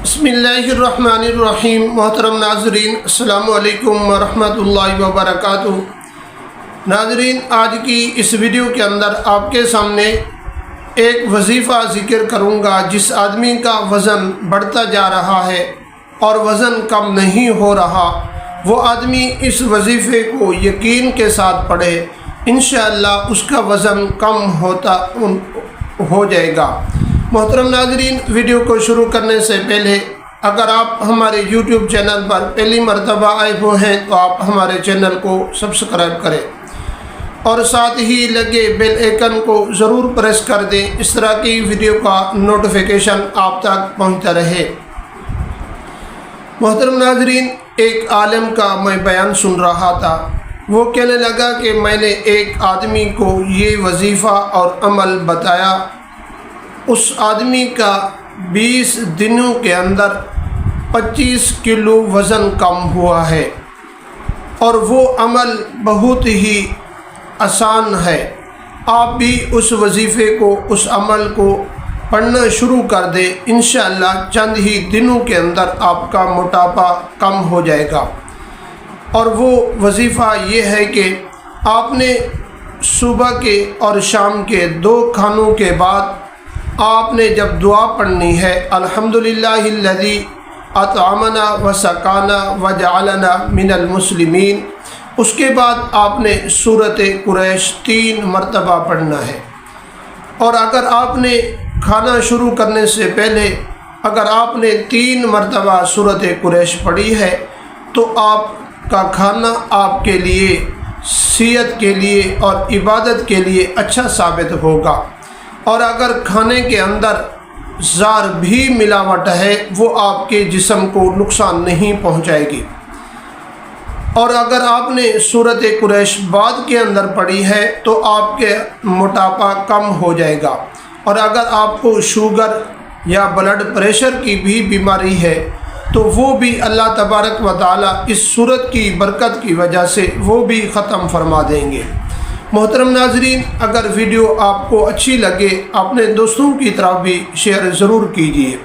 बिस्मिल्लाहिर्रहमानिर्रहीम। मोहतरम नाजरीन, अस्सलामु अलैकुम वरहमतुल्लाहि वबरकातुहू। नाजरीन, आज की इस वीडियो के अंदर आपके सामने एक वजीफ़ा ज़िक्र करूँगा जिस आदमी का वज़न बढ़ता जा रहा है और वज़न कम नहीं हो रहा, वो आदमी इस वजीफ़े को यकीन के साथ पढ़े, इंशाअल्लाह उसका वज़न कम हो जाएगा। मोहतरम नाज़रीन, वीडियो को शुरू करने से पहले अगर आप हमारे YouTube चैनल पर पहली मरतबा आए हुए हैं तो आप हमारे चैनल को सब्सक्राइब करें और साथ ही लगे बेल आइकन को ज़रूर प्रेस कर दें, इस तरह की वीडियो का नोटिफिकेशन आप तक पहुंचता रहे। मोहतरम नाज़रीन, एक आलिम का मैं बयान सुन रहा था। वो कहने लगा कि मैंने एक आदमी को ये वजीफ़ा और अमल बताया, उस आदमी का 20 दिनों के अंदर 25 किलो वज़न कम हुआ है और वो अमल बहुत ही आसान है। आप भी उस वजीफ़े को, उस अमल को पढ़ना शुरू कर दें, इंशाअल्लाह चंद ही दिनों के अंदर आपका मोटापा कम हो जाएगा। और वो वजीफ़ा ये है कि आपने सुबह के और शाम के 2 खानों के बाद आपने जब दुआ पढ़नी है, अल्हम्दुलिल्लाहिल्लज़ी अतअमना व सकाना व जअलना मिनल मुस्लिमीन, उसके बाद आपने सूरत कुरैश 3 मरतबा पढ़ना है। और अगर आपने खाना शुरू करने से पहले अगर आपने 3 मरतबा सूरत कुरैश पढ़ी है तो आपका खाना आपके लिए, सेहत के लिए और इबादत के लिए अच्छा साबित होगा। और अगर खाने के अंदर ज़ार भी मिलावट है वो आपके जिस्म को नुकसान नहीं पहुंचाएगी। और अगर आपने सूरत कुरैश बाद के अंदर पढ़ी है तो आपके मोटापा कम हो जाएगा। और अगर आपको शुगर या ब्लड प्रेशर की भी बीमारी है तो वो भी अल्लाह तबारक व तआला इस सूरत की बरकत की वजह से वो भी ख़त्म फरमा देंगे। मोहतरम नाजरीन, अगर वीडियो आपको अच्छी लगे अपने दोस्तों की तरफ भी शेयर ज़रूर कीजिए।